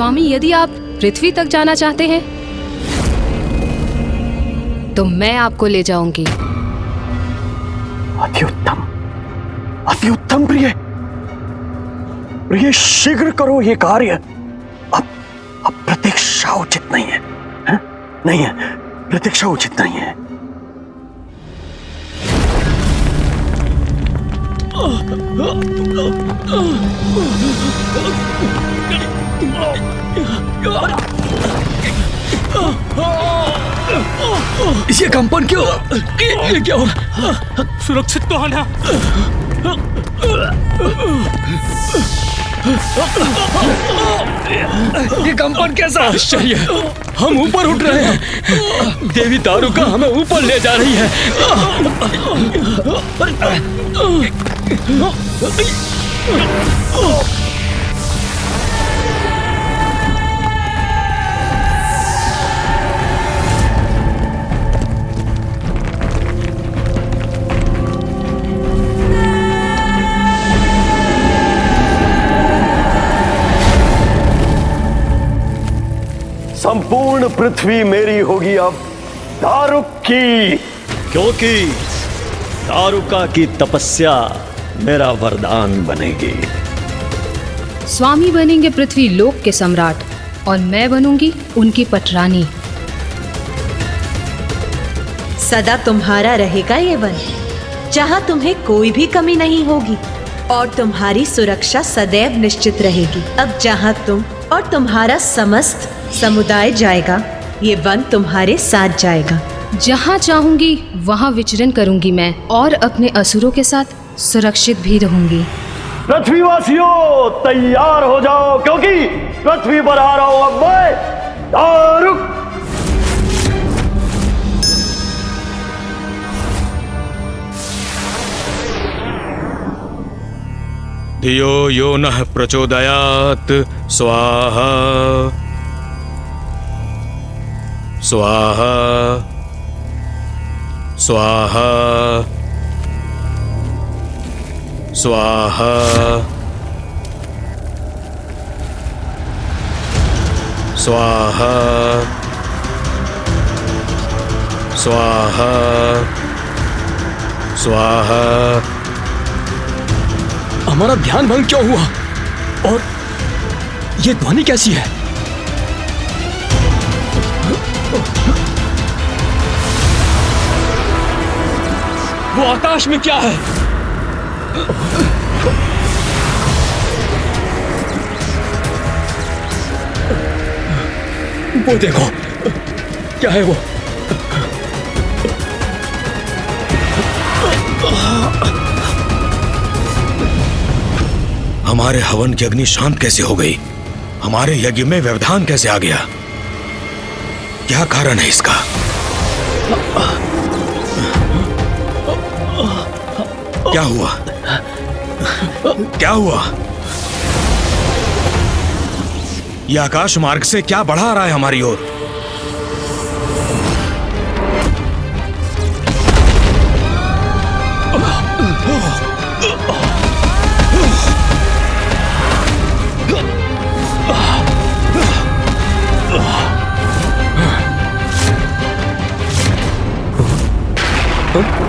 स्वामी, यदि आप पृथ्वी तक जाना चाहते हैं तो मैं आपको ले जाऊंगी। अति उत्तम, अति उत्तम प्रिय। प्रिय, शीघ्र करो ये कार्य। अब प्रतीक्षा उचित नहीं है, है? नहीं है, प्रतीक्षा उचित नहीं है। ये कंपन क्यों? ये क्या हुआ? सुरक्षित तो है ना? ये कंपन कैसा आश्चर्य! हम ऊपर उठ रहे हैं। देवी दारुका हमें ऊपर ले जा रही है। संपूर्ण पृथ्वी मेरी होगी अब दारुक की, क्योंकि दारुका की तपस्या मेरा वरदान बनेगी। स्वामी बनेंगे पृथ्वी लोक के सम्राट और मैं बनूंगी उनकी पटरानी। सदा तुम्हारा रहेगा ये वन, जहाँ तुम्हें कोई भी कमी नहीं होगी और तुम्हारी सुरक्षा सदैव निश्चित रहेगी। अब जहाँ तुम और तुम्हारा समस्त समुदाय जाएगा, ये वन तुम्हारे साथ जाएगा। जहाँ चाहूंगी वहाँ विचरण करूंगी मैं और अपने असुरों के साथ सुरक्षित भी रहूंगी। पृथ्वीवासियों तैयार हो जाओ, क्योंकि पृथ्वी पर आ रहा हूं अब मैं, दारुक। धियो यो नः प्रचोदयात् स्वाहा स्वाहा स्वाहा स्वाहा स्वाहा स्वाहा स्वाहा। हमारा ध्यान भंग क्यों हुआ? और ये ध्वनि कैसी है? वो आकाश में क्या है? वो देखो, क्या है वो? हमारे हवन की अग्नि शांत कैसे हो गई? हमारे यज्ञ में व्यवधान कैसे आ गया? क्या कारण है इसका? क्या हुआ? क्या हुआ? यह आकाश मार्ग से क्या बढ़ा रहा है हमारी ओर?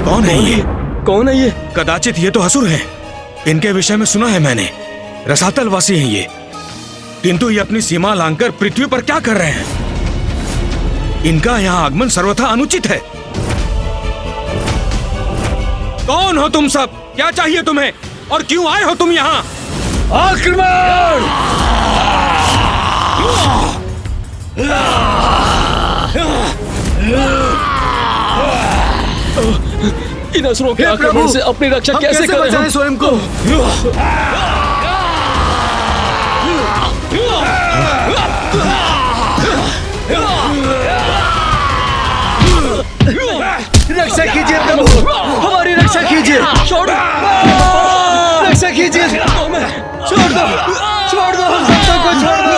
कौन है ये? कौन है ये? कदाचित ये तो असुर हैं। इनके विषय में सुना है मैंने, रसातल वासी हैं ये। किंतु ये अपनी सीमा लांघकर पृथ्वी पर क्या कर रहे हैं? इनका यहाँ आगमन सर्वथा अनुचित है। कौन हो तुम सब? क्या चाहिए तुम्हें और क्यों आए हो तुम यहाँ? आक्रमण! इन असुरों के आक्रमण से अपनी रक्षा कैसे करें स्वयं को? रक्षा कीजिए प्रभु, हमारी रक्षा कीजिए। छोड़ दो, रक्षा कीजिए। छोड़ दो, छोड़ दो, हम सबको को छोड़ दो।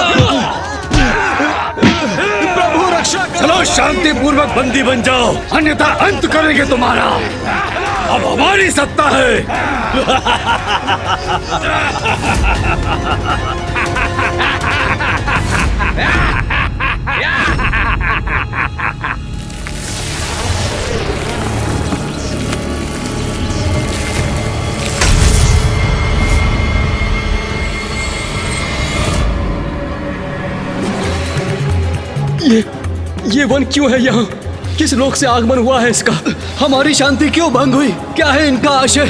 प्रभु रक्षा करो। चलो शांति पूर्वक बंदी बन जाओ, अन्यथा अंत करेंगे तुम्हारा। अब हमारी सत्ता है। ये वन क्यों है यहाँ? किस लोक से आगमन हुआ है इसका? हमारी शांति क्यों भंग हुई? क्या है इनका आशय?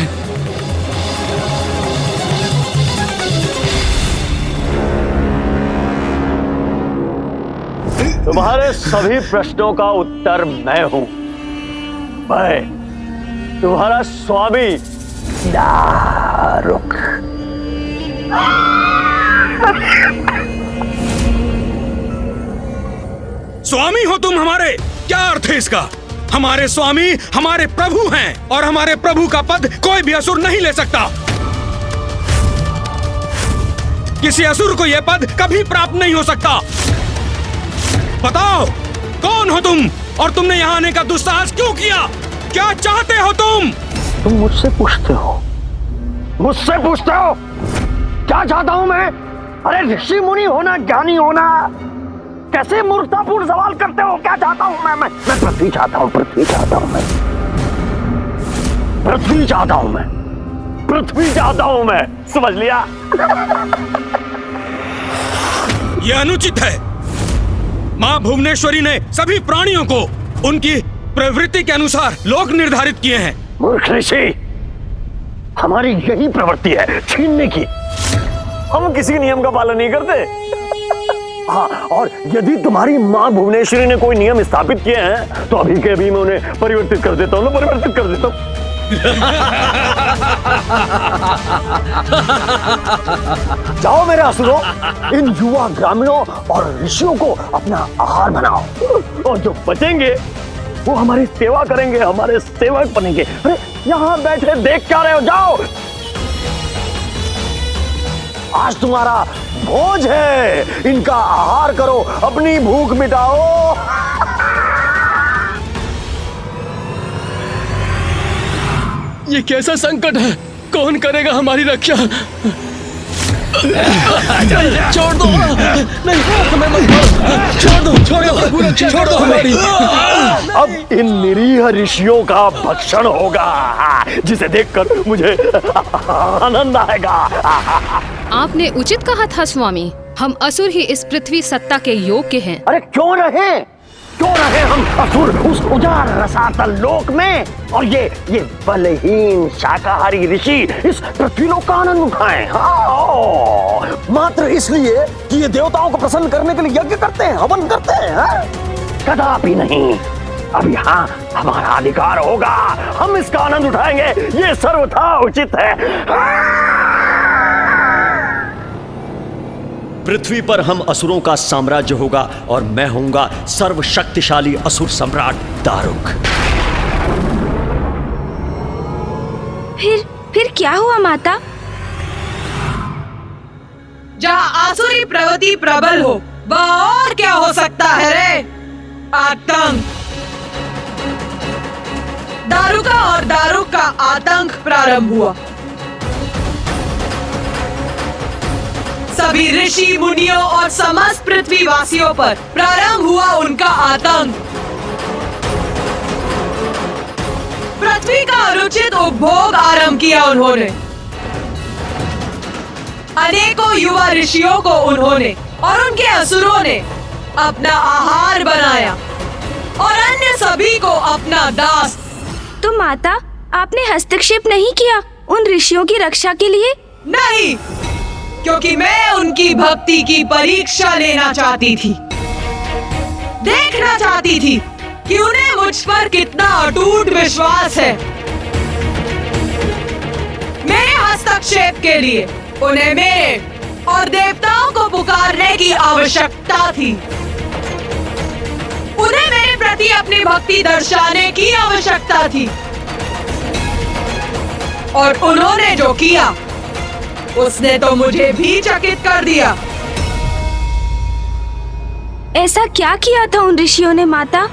तुम्हारे सभी प्रश्नों का उत्तर मैं हूं। मैं तुम्हारा स्वामी दारुक। स्वामी हो तुम हमारे? क्या अर्थ है इसका? हमारे स्वामी हमारे प्रभु हैं और हमारे प्रभु का पद कोई भी असुर नहीं ले सकता। किसी असुर को यह पद कभी प्राप्त नहीं हो सकता। बताओ कौन हो तुम और तुमने यहाँ आने का दुस्साहस क्यों किया? क्या चाहते हो तुम? तुम मुझसे पूछते हो? मुझसे पूछते हो क्या चाहता हूं मैं? अरे ऋषि मुनि होना, ज्ञानी होना, कैसे मूर्खतापूर्ण सवाल करते हो? क्या चाहता हूं मैं पृथ्वी चाहता हूं, पृथ्वी चाहता हूं मैं, पृथ्वी चाहता हूं मैं, पृथ्वी चाहता हूं मैं। समझ लिया? यह अनुचित है। मां भुवनेश्वरी ने सभी प्राणियों को उनकी प्रवृत्ति के अनुसार लोक निर्धारित किए हैं। मूर्ख ऋषि, हमारी यही प्रवृत्ति है छीनने की। हम किसी नियम का पालन नहीं करते। हाँ, और यदि तुम्हारी मां भुवनेश्वरी ने कोई नियम स्थापित किए हैं तो अभी के अभी मैं उन्हें परिवर्तित कर देता हूँ, परिवर्तित कर देता हूँ। जाओ मेरे असुरों, इन युवा ग्रामीणों और ऋषियों को अपना आहार बनाओ और जो बचेंगे वो हमारी सेवा करेंगे, हमारे सेवक बनेंगे। अरे यहाँ बैठे देख क्या रहे हो? जाओ, आज तुम्हारा भोज है, इनका आहार करो, अपनी भूख मिटाओ। ये कैसा संकट है? कौन करेगा हमारी रक्षा? छोड़ दो, नहीं हमें मत मारो, छोड़ दो, छोड़ दो हमारी। अब इन निरीह ऋषियों का भक्षण होगा, जिसे देखकर मुझे आनंद आएगा। आपने उचित कहा था स्वामी, हम असुर ही इस पृथ्वी सत्ता के योग्य हैं। अरे क्यों रहे हम असुर उस उजाड़ रसातल लोक में, और ये बलहीन शाकाहारी ऋषि इस पृथ्वी लोक का आनंद उठाएं। हाँ, मात्र इसलिए कि ये देवताओं को प्रसन्न करने के लिए यज्ञ करते हैं, हवन करते हैं। हाँ? कदापि नहीं। अब यहाँ हमारा अधिकार होगा, हम इसका आनंद उठाएंगे, ये सर्वथा उचित है। पृथ्वी पर हम असुरों का साम्राज्य होगा और मैं होऊंगा सर्वशक्तिशाली असुर सम्राट दारुक। फिर क्या हुआ माता? जहाँ आसुरी प्रवृत्ति प्रबल हो, वहाँ और क्या हो सकता है रे? आतंक। दारुका और दारुक का आतंक प्रारंभ हुआ। सभी ऋषि मुनियों और समस्त पृथ्वी वासियों पर प्रारंभ हुआ उनका आतंक। पृथ्वी का अनुचित उपभोग आरंभ किया उन्होंने। अनेकों युवा ऋषियों को उन्होंने और उनके असुरों ने अपना आहार बनाया और अन्य सभी को अपना दास। तो माता, आपने हस्तक्षेप नहीं किया उन ऋषियों की रक्षा के लिए? नहीं, क्योंकि मैं उनकी भक्ति की परीक्षा लेना चाहती थी, देखना चाहती थी कि उन्हें मुझ पर कितना अटूट विश्वास है। मेरे हस्तक्षेप के लिए उन्हें मेरे और देवताओं को पुकारने की आवश्यकता थी। उन्हें मेरे प्रति अपनी भक्ति दर्शाने की आवश्यकता थी, और उन्होंने जो किया उसने तो मुझे भी चकित कर दिया। ऐसा क्या किया था उन ऋषियों ने माता?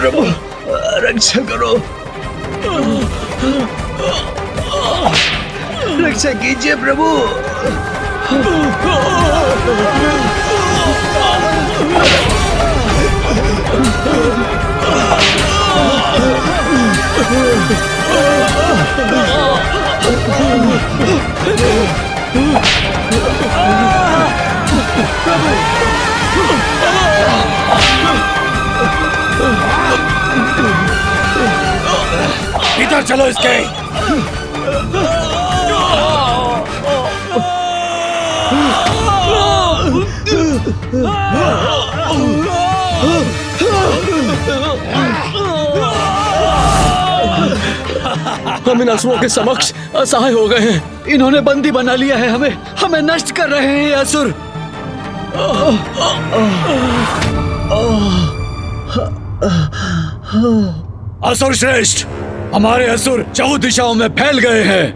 प्रभु, रक्षा करो, रक्षा कीजिए प्रभु। इधर चलो इसके। हम इन असुरों के समक्ष असहाय हो गए हैं। इन्होंने बंदी बना लिया है हमें, हमें नष्ट कर रहे हैं ये असुर। असुर श्रेष्ठ, हमारे असुर 4 दिशाओं में फैल गए हैं।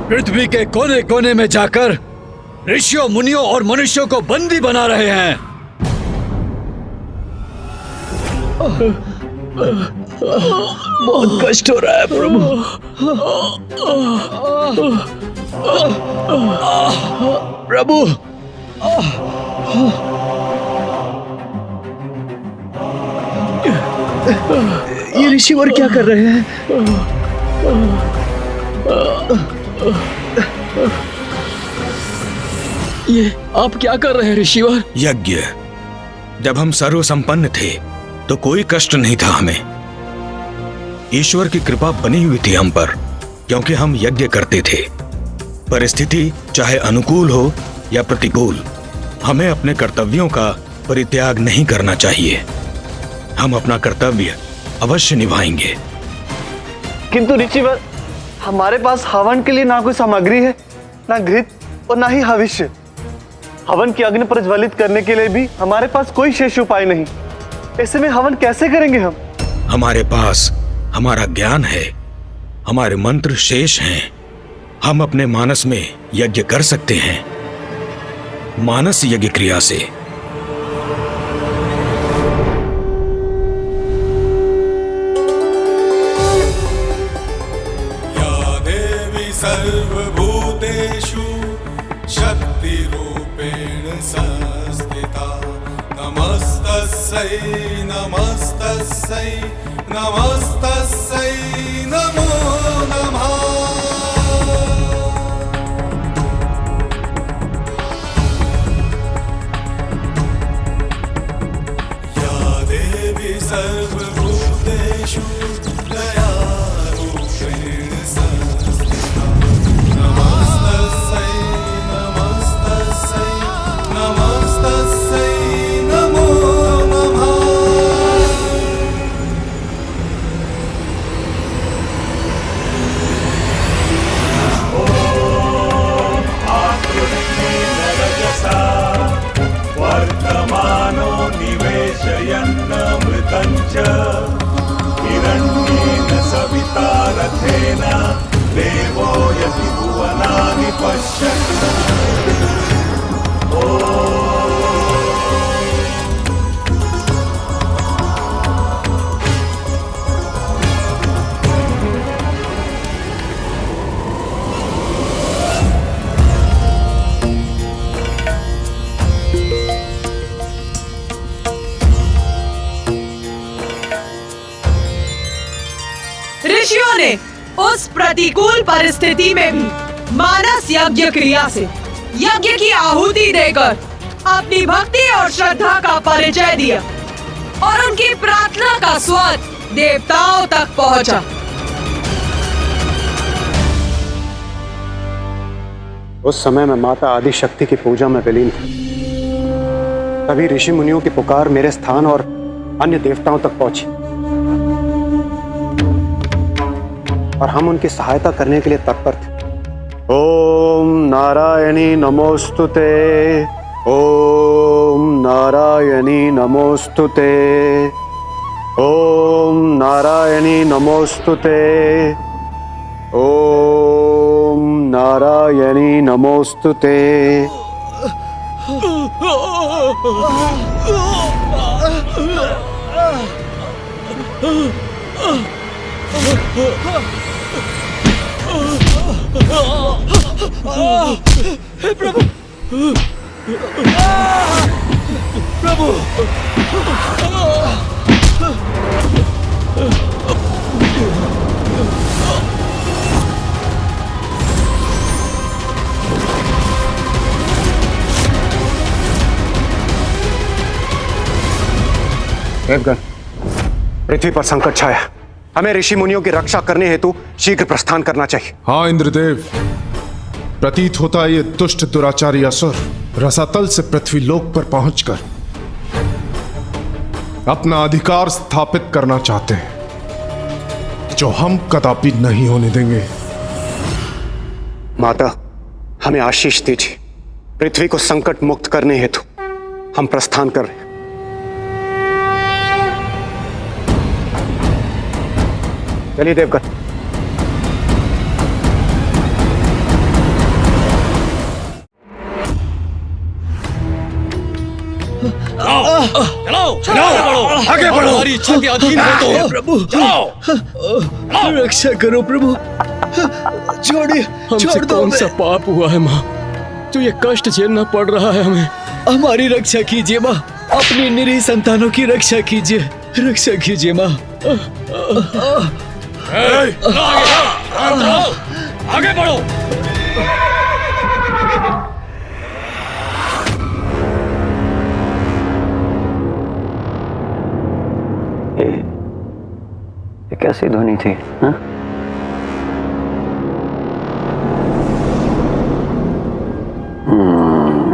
पृथ्वी के कोने कोने में जाकर ऋषियों, मुनियों और मनुष्यों को बंदी बना रहे हैं। बहुत कष्ट हो रहा है प्रभु। प्रभु, ये ऋषिवर क्या कर रहे हैं? ये आप क्या कर रहे हैं ऋषिवर? यज्ञ। जब हम सर्वसंपन्न थे तो कोई कष्ट नहीं था हमें। ईश्वर की कृपा बनी हुई थी हम पर, क्योंकि हम यज्ञ करते थे। परिस्थिति चाहे अनुकूल हो या प्रतिकूल, हमें अपने कर्तव्यों का परित्याग नहीं करना चाहिए। हम अपना कर्तव्य अवश्य निभाएंगे। किंतु ऋषिवर, हमारे पास हवन के लिए ना कोई सामग्री है, ना घृत और ना ही हविष्य। हवन की अग्नि प्रज्वलित करने के लिए भी हमारे पास कोई शेष उपाय नहीं। ऐसे में हवन कैसे करेंगे हम? हमारे पास हमारा ज्ञान है, हमारे मंत्र शेष हैं। हम अपने मानस में यज्ञ कर सकते हैं। मानस यज्ञ क्रिया से। या देवी सर्वभूतेषु शक्तिरूपेण संस्थिता, नमस्तस्यै नमस्तस्यै नमस्तस्यै नमो नमः। या देवी सर्वभूतेषु दयारूपेण संस्थिता, नमस्तस्यै नमस्तस्यै नमस्तस्यै नमो नमः। वर्तमानो निवेशयन्नमृतं च हिरण्येन सविता रथेन देवो यति भुवनानि पश्यन्। ऋषियों ने उस प्रतिकूल परिस्थिति में भी मानस यज्ञ क्रिया से यज्ञ की आहुति देकर अपनी भक्ति और श्रद्धा का परिचय दिया और उनकी प्रार्थना का स्वर देवताओं तक पहुंचा। उस समय मैं माता आदि शक्ति की पूजा में विलीन था। तभी ऋषि मुनियों की पुकार मेरे स्थान और अन्य देवताओं तक पहुंची और हम उनकी सहायता करने के लिए तत्पर थे। ओम नारायणी नमोस्तुते, ओम नारायणी नमोस्तुते, ओम नारायणी नमोस्तुते, ओम नारायणी नमोस्तुते। हे प्रभु, प्रभु, देवगण, पृथ्वी पर संकट छाया। हमें ऋषि मुनियों की रक्षा करने हेतु शीघ्र प्रस्थान करना चाहिए। हाँ इंद्रदेव, प्रतीत होता है ये दुष्ट दुराचारी असुर रसातल से पृथ्वी लोक पर पहुंचकर अपना अधिकार स्थापित करना चाहते हैं, जो हम कदापि नहीं होने देंगे। माता, हमें आशीष दीजिए। पृथ्वी को संकट मुक्त करने हेतु हम प्रस्थान कर रहे हैं। चलिए देवगण। चलो, आगे बढ़ो। हमारी इच्छा के अधीन हो तो। प्रभु, रक्षा करो प्रभु, छोड़िए, हमसे छोड़ दो कौन हमें। सा पाप हुआ है माँ, तो ये कष्ट झेलना पड़ रहा है हमें। हमारी रक्षा कीजिए माँ, अपनी निरीह संतानों की रक्षा कीजिए, रक्षा कीजिए माँ। आगे बढ़ो। ये कैसी ध्वनि थी? हाँ?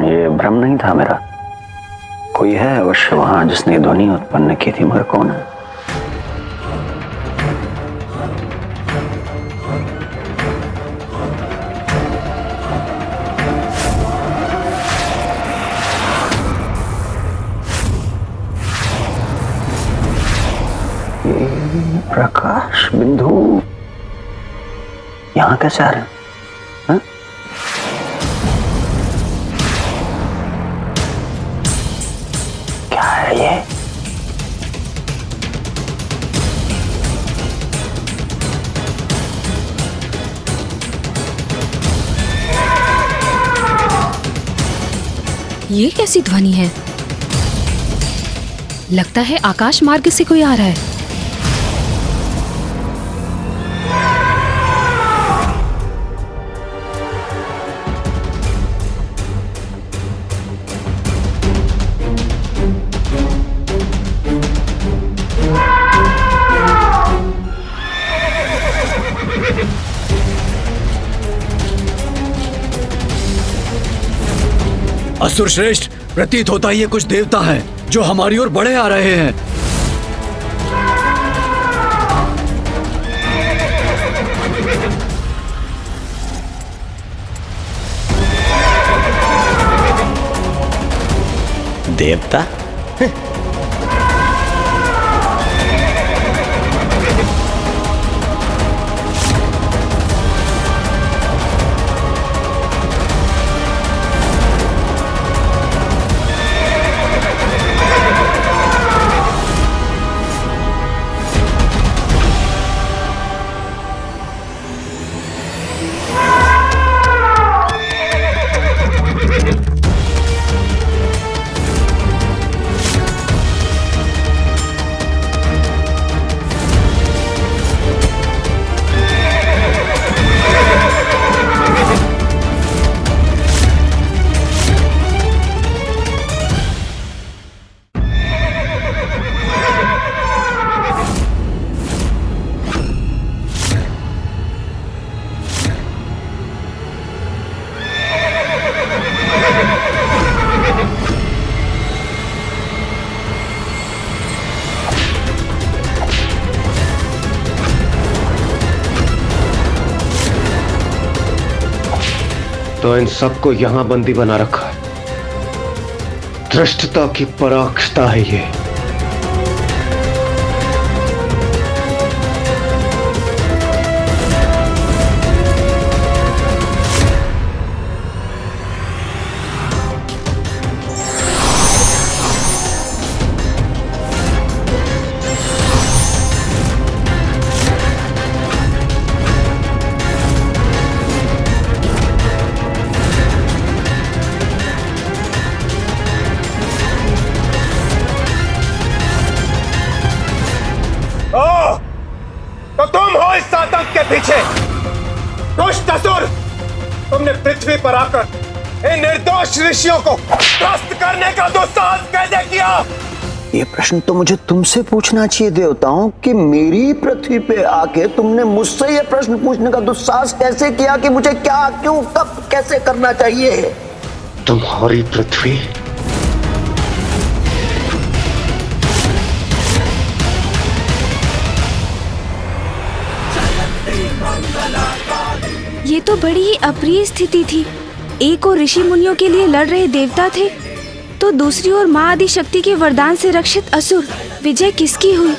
ये भ्रम नहीं था मेरा। कोई है अवश्य वहां जिसने ध्वनि उत्पन्न की थी, मगर कौन है? प्रकाश बिंदु यहां कैसे आ रहे हैं? हाँ? क्या है ये? ये कैसी ध्वनि है? लगता है आकाश मार्ग से कोई आ रहा है। असुर श्रेष्ठ, प्रतीत होता है ये कुछ देवता हैं जो हमारी ओर बढ़े आ रहे हैं। देवता? तो इन सबको यहां बंदी बना रखा है। धृष्टता की पराकाष्ठा है ये। पीछे। दुष्ट असुर, तुमने पृथ्वी पर आकर इन निर्दोष ऋषियों को त्रस्त करने का दुस्साहस कैसे किया? ये प्रश्न तो मुझे तुमसे पूछना चाहिए देवताओं कि मेरी पृथ्वी पे आके तुमने मुझसे ये प्रश्न पूछने का दुस्साहस कैसे किया कि मुझे क्या, क्यों, कब, कैसे करना चाहिए? तुम्हारी पृथ्वी ये तो बड़ी ही अप्रिय स्थिति थी। एक और ऋषि मुनियों के लिए लड़ रहे देवता थे, तो दूसरी ओर माँ आदि शक्ति के वरदान से रक्षित असुर। विजय किसकी हुई,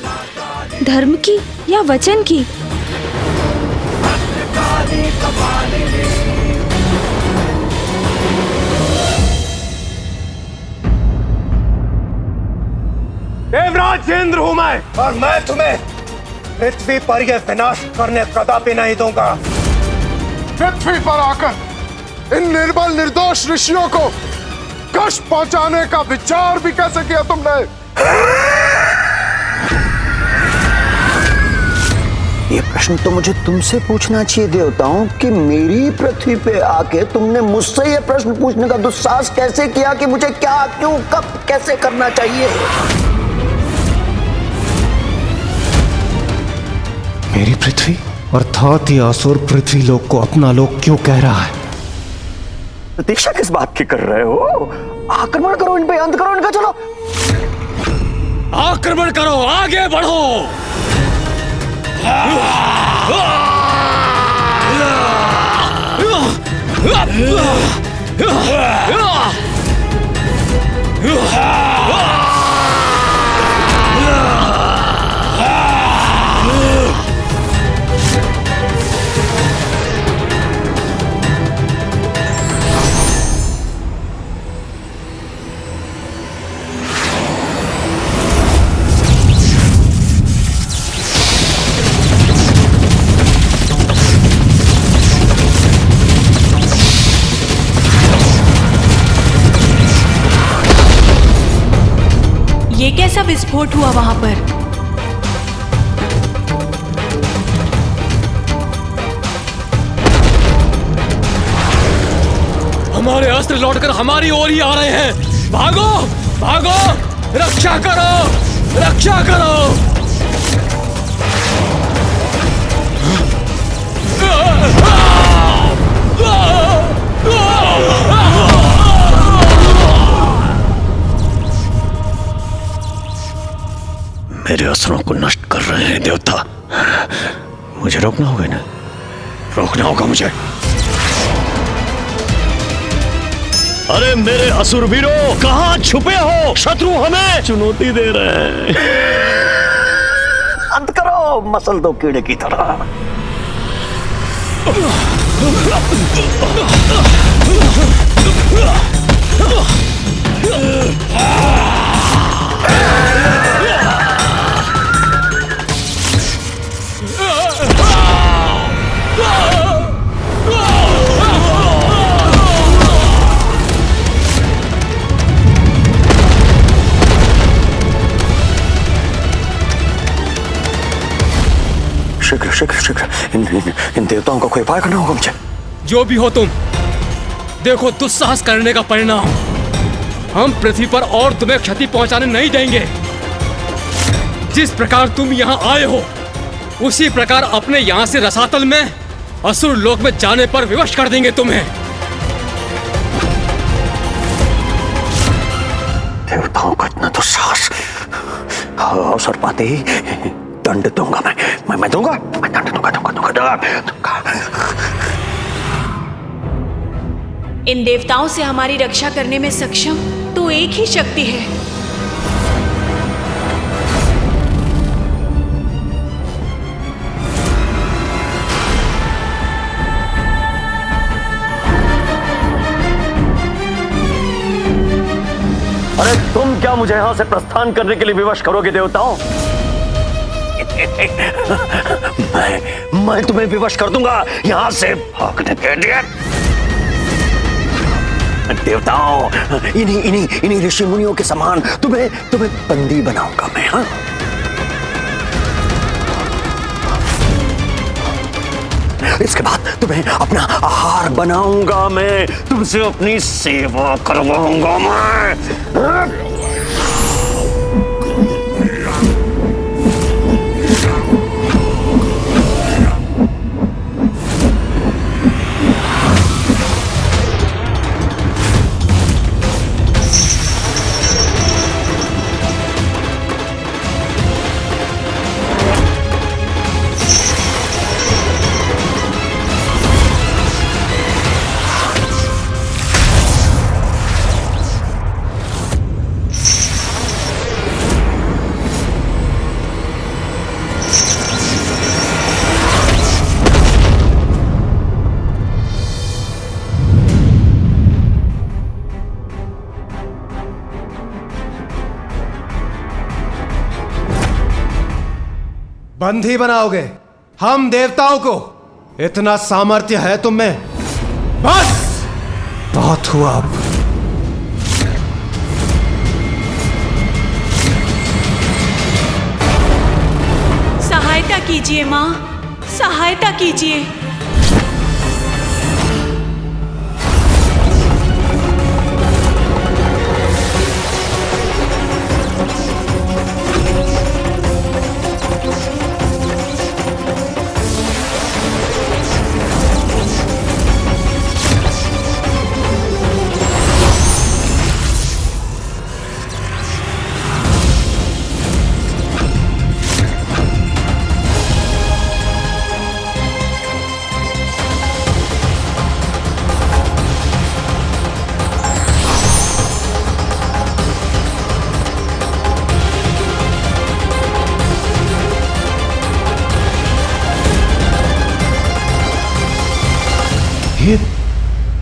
धर्म की या वचन की? देवराज इंद्र हूं मैं, और मैं तुम्हें पृथ्वी पर यह विनाश करने कदापि नहीं दूंगा। पृथ्वी पर आकर इन निर्बल निर्दोष ऋषियों को कष्ट पहुंचाने का विचार भी कैसे किया तुमने? ये प्रश्न तो मुझे तुमसे पूछना चाहिए देवताओं कि मेरी पृथ्वी पे आके तुमने मुझसे ये प्रश्न पूछने का दुस्साहस कैसे किया कि मुझे क्या, क्यों, कब, कैसे करना चाहिए? मेरी पृथ्वी अर्थात ये असुर पृथ्वी लोक को अपना लोक क्यों कह रहा है? प्रतीक्षा किस बात की कर रहे हो? आक्रमण करो इन पे, अंत करो इनका। चलो आक्रमण करो, आगे बढ़ो। ये कैसा विस्फोट हुआ वहां पर? हमारे अस्त्र लौटकर हमारी ओर ही आ रहे हैं। भागो, भागो, रक्षा करो, रक्षा करो। मेरे असुरों को नष्ट कर रहे हैं देवता। मुझे रोकना होगा ना, रोकना होगा मुझे। अरे मेरे असुर वीरों, कहां छुपे हो? शत्रु हमें चुनौती दे रहे हैं। अंत करो, मसल दो कीड़े की तरह। शीघ्र शीघ्र शीघ्र इन देवताओं का कोई उपाय करना होगा मुझे। जो भी हो तुम, देखो दुस्साहस करने का परिणाम। हम पृथ्वी पर और तुम्हें क्षति पहुंचाने नहीं देंगे। जिस प्रकार तुम यहाँ आए हो, उसी प्रकार अपने यहाँ से रसातल में असुर लोक में जाने पर विवश कर देंगे तुम्हें। देवताओं का इतना दुस्साहस, अवसर पाते ही दंड दूंगा मैं दूंगा, मैं दंड दूंगा। इन देवताओं से हमारी रक्षा करने में सक्षम तो एक ही शक्ति है। अरे तुम क्या मुझे यहां से प्रस्थान करने के लिए विवश करोगे देवताओं? मैं तुम्हें विवश कर दूंगा यहां से भागने के लिए। देवताओं, इन्हीं ऋषि मुनियों के समान तुम्हें बंदी बनाऊंगा मैं। हाँ, इसके बाद तुम्हें अपना आहार बनाऊंगा मैं, तुमसे अपनी सेवा करवाऊंगा मैं। बंदी बनाओगे हम देवताओं को? इतना सामर्थ्य है तुम में? बस बहुत हुआ अब। सहायता कीजिए माँ, सहायता कीजिए।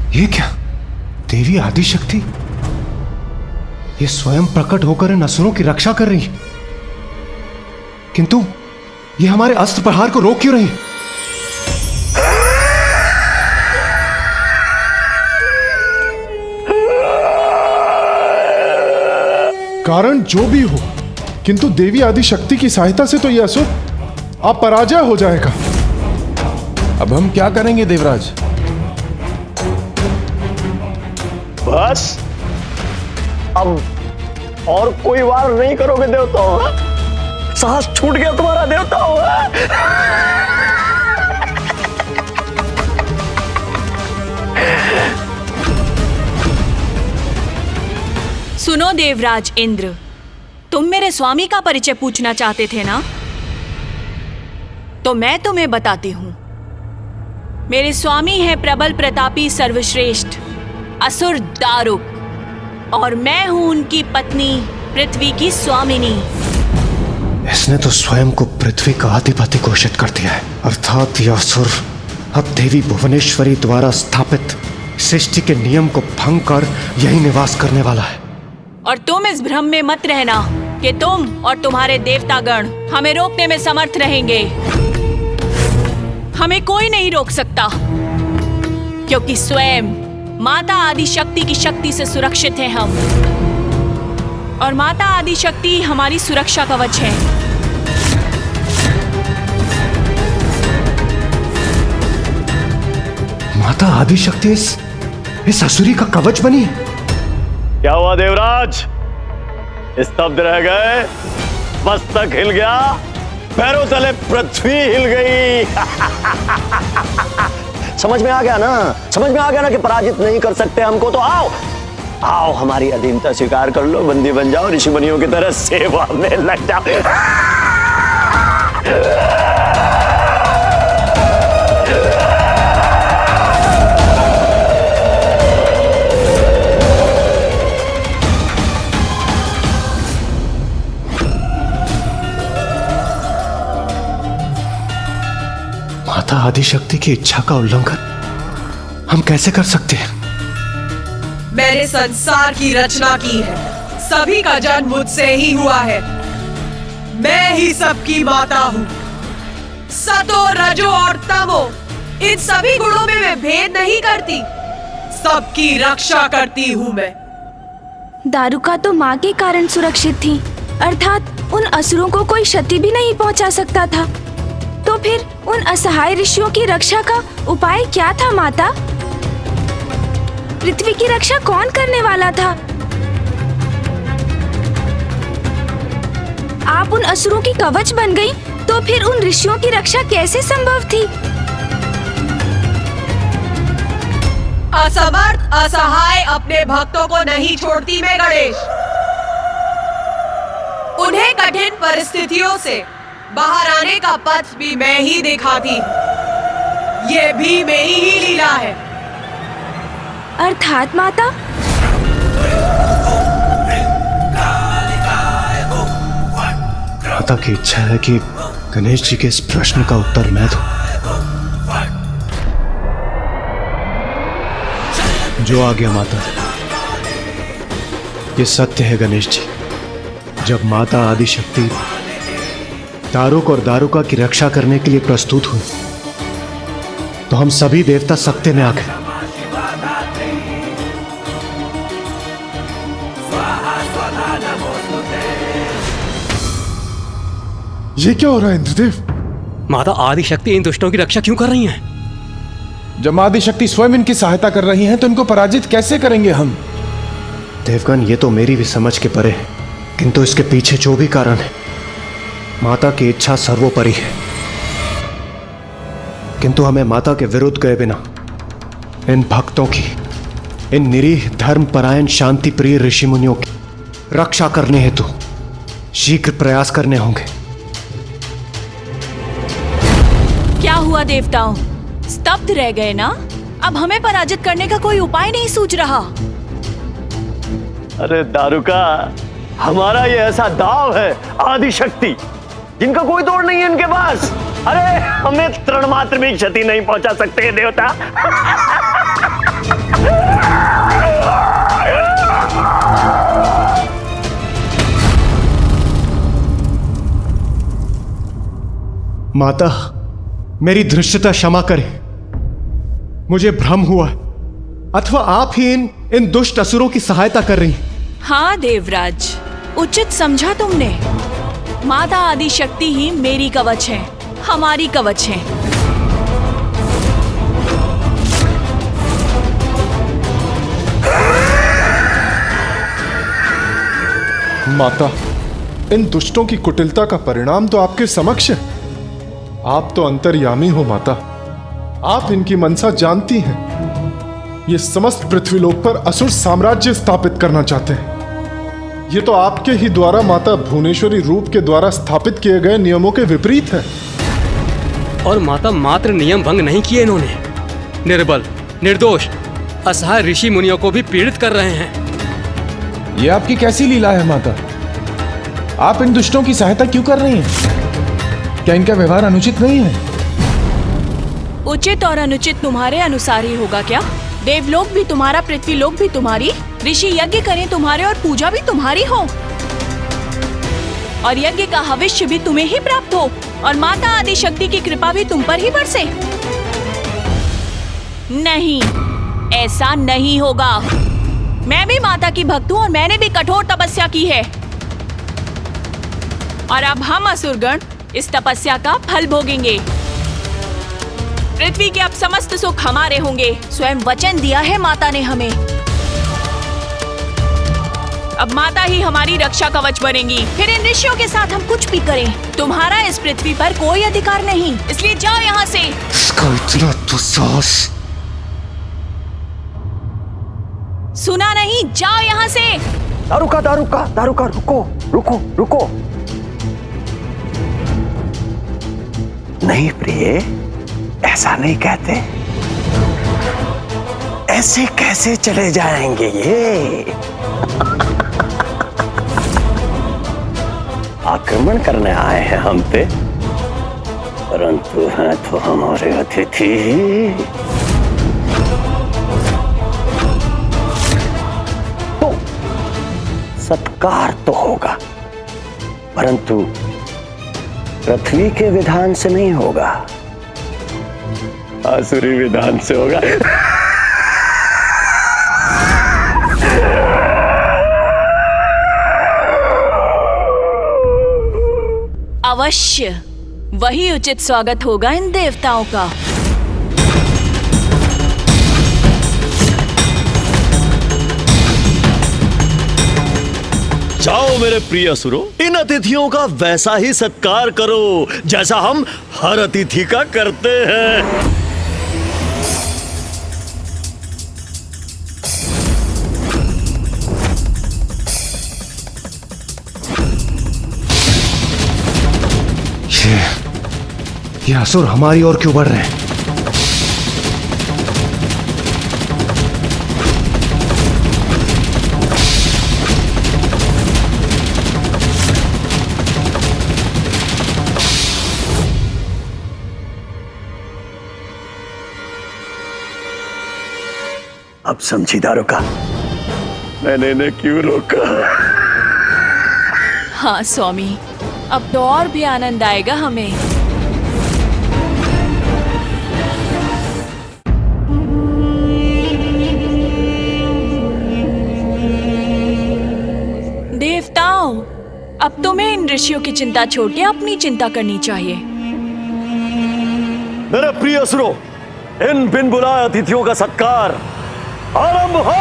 ये क्या? देवी आदिशक्ति ये स्वयं प्रकट होकर इन असुरों की रक्षा कर रही, किंतु ये हमारे अस्त्र प्रहार को रोक क्यों रही? कारण जो भी हो, किंतु देवी आदिशक्ति की सहायता से तो यह असुर अब पराजय हो जाएगा। अब हम क्या करेंगे देवराज? बस अब और कोई वार नहीं करोगे देवताओं? साहस छूट गया तुम्हारा देवताओं? सुनो देवराज इंद्र, तुम मेरे स्वामी का परिचय पूछना चाहते थे ना? तो मैं तुम्हें बताती हूं। मेरे स्वामी है प्रबल प्रतापी सर्वश्रेष्ठ असुर दारुक और मैं हूं उनकी पत्नी पृथ्वी की स्वामिनी। इसने तो स्वयं को पृथ्वी का अधिपति घोषित कर दिया है, अर्थात यह असुर अब देवी भुवनेश्वरी द्वारा स्थापित सृष्टि के नियम को भंग कर यही निवास करने वाला है। और तुम इस भ्रम में मत रहना कि तुम और तुम्हारे देवतागण हमें रोकने में समर्थ रहेंगे। हमें कोई नहीं रोक सकता, क्योंकि स्वयं माता आदिशक्ति की शक्ति से सुरक्षित हैं हम, और माता आदिशक्ति हमारी सुरक्षा कवच है। माता आदिशक्ति इस असुरी का कवच बनी है। क्या हुआ देवराज? स्तब्ध रह गए? मस्तक हिल गया, पैरों तले पृथ्वी हिल गई। समझ में आ गया ना? समझ में आ गया ना कि पराजित नहीं कर सकते हमको? तो आओ आओ हमारी अधीनता स्वीकार कर लो, बंदी बन जाओ, ऋषि मुनियों की तरह सेवा में लग जाओ। माता आदिशक्ति की इच्छा का उल्लंघन हम कैसे कर सकते हैं? मैंने संसार की रचना की है, सभी का जन्म मुझसे ही हुआ है। मैं ही सबकी माता हूँ। सतो, रजो और तमो, इन सभी गुणों में मैं भेद नहीं करती, सबकी रक्षा करती हूँ मैं। दारुका तो माँ के कारण सुरक्षित थी, अर्थात उन असुरों को कोई क्षति भी नहीं पहुँचा सकता था। तो फिर उन असहाय ऋषियों की रक्षा का उपाय क्या था माता? पृथ्वी की रक्षा कौन करने वाला था? आप उन असुरों की कवच बन गई, तो फिर उन ऋषियों की रक्षा कैसे संभव थी? असमर्थ असहाय अपने भक्तों को नहीं छोड़ती मैं गणेश। उन्हें कठिन परिस्थितियों से बाहर आने का पथ भी मैं ही दिखाती। ये भी मेरी ही लीला है। अर्थात माता? माता की इच्छा है कि गणेश जी के इस प्रश्न का उत्तर मैं दूं। जो आ गया माता। ये सत्य है गणेश जी, जब माता आदिशक्ति दारुक और दारुका की रक्षा करने के लिए प्रस्तुत हुई तो हम सभी देवता सत्य में आ गए। ये क्या हो रहा है इंद्रदेव? माता आदिशक्ति इन दुष्टों की रक्षा क्यों कर रही हैं? जब आदिशक्ति स्वयं इनकी सहायता कर रही हैं तो इनको पराजित कैसे करेंगे हम? देवगण, ये तो मेरी भी समझ के परे है, किंतु इसके पीछे जो भी कारण है, माता की इच्छा सर्वोपरि है। किंतु हमें माता के विरुद्ध गए बिना इन भक्तों की, इन निरीह धर्मपरायण शांति प्रिय ऋषि मुनियों की रक्षा करने हेतु शीघ्र प्रयास करने होंगे। क्या हुआ देवताओं? स्तब्ध रह गए ना? अब हमें पराजित करने का कोई उपाय नहीं सूझ रहा। अरे दारुका, हमारा ये ऐसा दाव है आदिशक्ति जिनका कोई तोड़ नहीं है इनके पास। अरे हमें तृण मात्र भी क्षति नहीं पहुंचा सकते हैं देवता। माता, मेरी धृष्टता क्षमा करें। मुझे भ्रम हुआ, अथवा आप ही इन दुष्ट असुरों की सहायता कर रही। हाँ देवराज, उचित समझा तुमने। माता आदिशक्ति ही मेरी कवच है, हमारी कवच है। माता, इन दुष्टों की कुटिलता का परिणाम तो आपके समक्ष है। आप तो अंतर्यामी हो माता, आप इनकी मनसा जानती हैं। ये समस्त पृथ्वीलोक पर असुर साम्राज्य स्थापित करना चाहते हैं। ये तो आपके ही द्वारा माता भुवनेश्वरी रूप के द्वारा स्थापित किए गए नियमों के विपरीत है। और माता मात्र नियम भंग नहीं किए इन्होंने, निर्बल निर्दोष असहाय ऋषि मुनियों को भी पीड़ित कर रहे हैं। ये आपकी कैसी लीला है माता? आप इन दुष्टों की सहायता क्यों कर रही हैं? क्या इनका व्यवहार अनुचित नहीं है? उचित और अनुचित तुम्हारे अनुसार ही होगा क्या? देवलोक भी तुम्हारा, पृथ्वीलोक भी तुम्हारी, ऋषि यज्ञ करें तुम्हारे और पूजा भी तुम्हारी हो, और यज्ञ का हविष्य भी तुम्हें ही प्राप्त हो, और माता आदिशक्ति की कृपा भी तुम पर ही बरसे। नहीं, ऐसा नहीं होगा। मैं भी माता की भक्त हूँ और मैंने भी कठोर तपस्या की है, और अब हम असुरगण इस तपस्या का फल भोगेंगे। पृथ्वी के अब समस्त सुख हमारे होंगे, स्वयं वचन दिया है माता ने हमें। अब माता ही हमारी रक्षा कवच बनेंगी, फिर इन ऋषियों के साथ हम कुछ भी करें, तुम्हारा इस पृथ्वी पर कोई अधिकार नहीं, इसलिए जाओ यहाँ से। इसका इतना तो साहस! सुना नहीं? जाओ यहाँ से। दारुका दारुका दारुका, रुको रुको रुको। नहीं प्रिय, ऐसा नहीं कहते। ऐसे कैसे चले जाएंगे ये? आक्रमण करने आए हैं हम पे, परंतु हैं तो हमारे अतिथि ही। तो सत्कार तो होगा, परंतु पृथ्वी के विधान से नहीं होगा, आसुरी विधान से होगा। अवश्य वही उचित स्वागत होगा इन देवताओं का। जाओ मेरे प्रिय असुरों, इन अतिथियों का वैसा ही सत्कार करो जैसा हम हर अतिथि का करते हैं। ये असुर हमारी ओर क्यों बढ़ रहे हैं? अब समझी दारोका, मैंने इन्हें क्यों रोका। हाँ स्वामी, अब तो और भी आनंद आएगा हमें। देवताओं, अब तुम्हें इन ऋषियों की चिंता छोड़ के अपनी चिंता करनी चाहिए। मेरे प्रिय असुरों, इन बिन बुलाए अतिथियों का सत्कार आरंभ हो।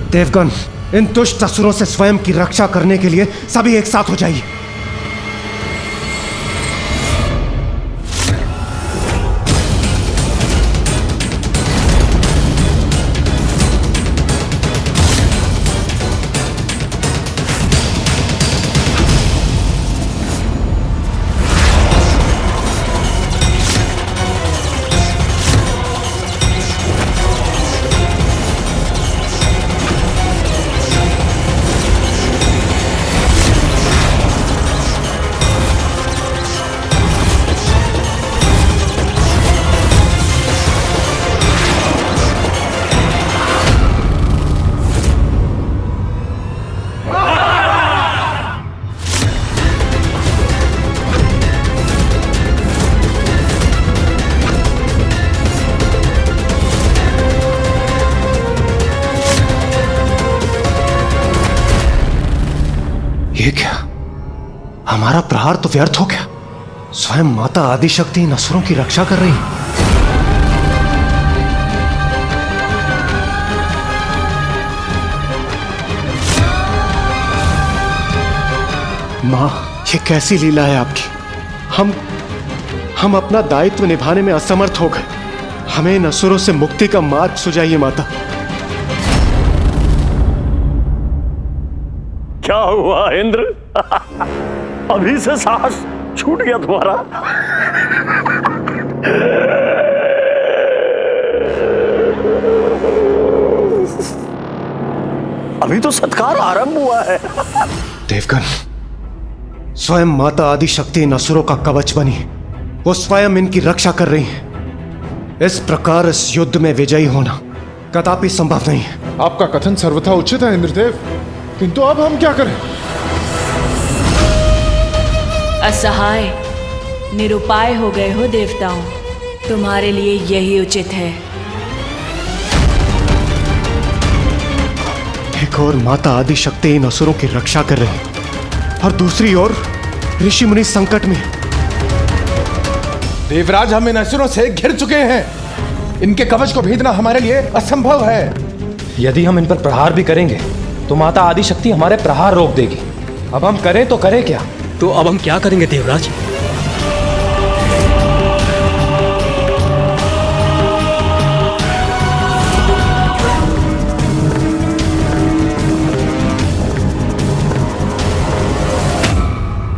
देवगण, इन दुष्ट असुरों से स्वयं की रक्षा करने के लिए सभी एक साथ हो जाइए। ये क्या? हमारा प्रहार तो व्यर्थ हो गया। स्वयं माता आदिशक्ति इन असुरों की रक्षा कर रही है। मां, ये कैसी लीला है आपकी? हम अपना दायित्व निभाने में असमर्थ हो गए। हमें इन असुरों से मुक्ति का मार्ग सुझाइए माता। क्या हुआ इंद्र? अभी से साहस छूट गया तुम्हारा? अभी तो सत्कार आरंभ हुआ है। देवगण, स्वयं माता आदिशक्ति इन असुरों का कवच बनी। वो स्वयं इनकी रक्षा कर रही है। इस प्रकार इस युद्ध में विजयी होना कदापि संभव नहीं है। आपका कथन सर्वथा उचित है इंद्रदेव, किंतु अब हम क्या करें? असहाय, निरुपाय हो गए हो देवताओं। तुम्हारे लिए यही उचित है। एक और माता आदिशक्ति इन असुरों की रक्षा कर रही है और दूसरी ओर ऋषि मुनि संकट में। देवराज, हम इन असुरों से घिर चुके हैं। इनके कवच को भेदना हमारे लिए असंभव है। यदि हम इन पर प्रहार भी करेंगे तो माता आदिशक्ति हमारे प्रहार रोक देगी। अब हम करें तो करें क्या? तो अब हम क्या करेंगे देवराज?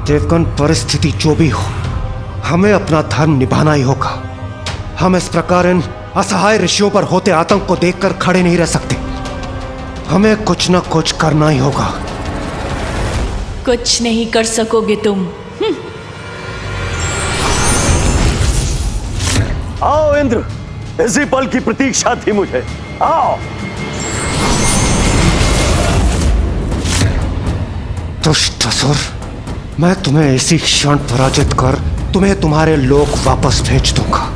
देवगण, परिस्थिति जो भी हो, हमें अपना धर्म निभाना ही होगा। हम इस प्रकार इन असहाय ऋषियों पर होते आतंक को देखकर खड़े नहीं रह सकते। हमें कुछ न कुछ करना ही होगा। कुछ नहीं कर सकोगे तुम। इंद्र, इसी पल की प्रतीक्षा थी मुझे। आओ। दुष्ट असुर, मैं तुम्हें इसी क्षण पराजित कर तुम्हें तुम्हारे लोक वापस भेज दूंगा।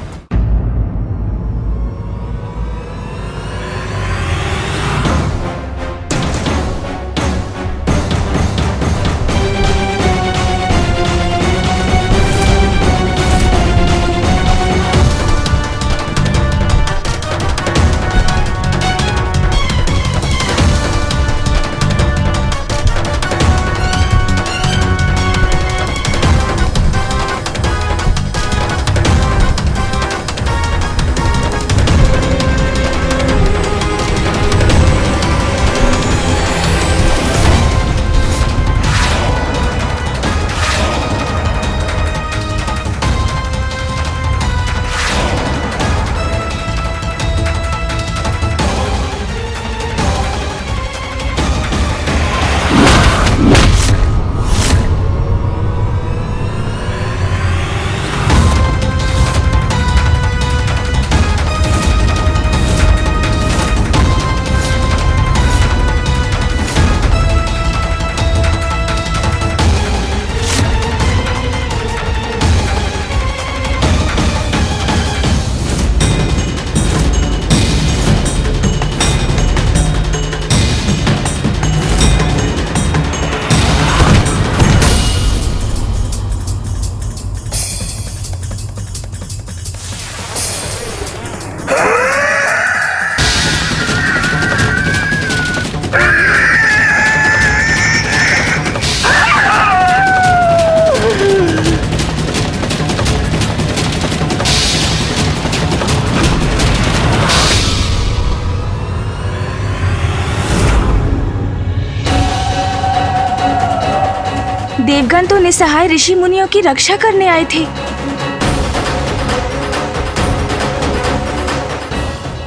देवगण तो निसहाय ऋषि मुनियों की रक्षा करने आए थे।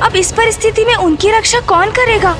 अब इस परिस्थिति में उनकी रक्षा कौन करेगा?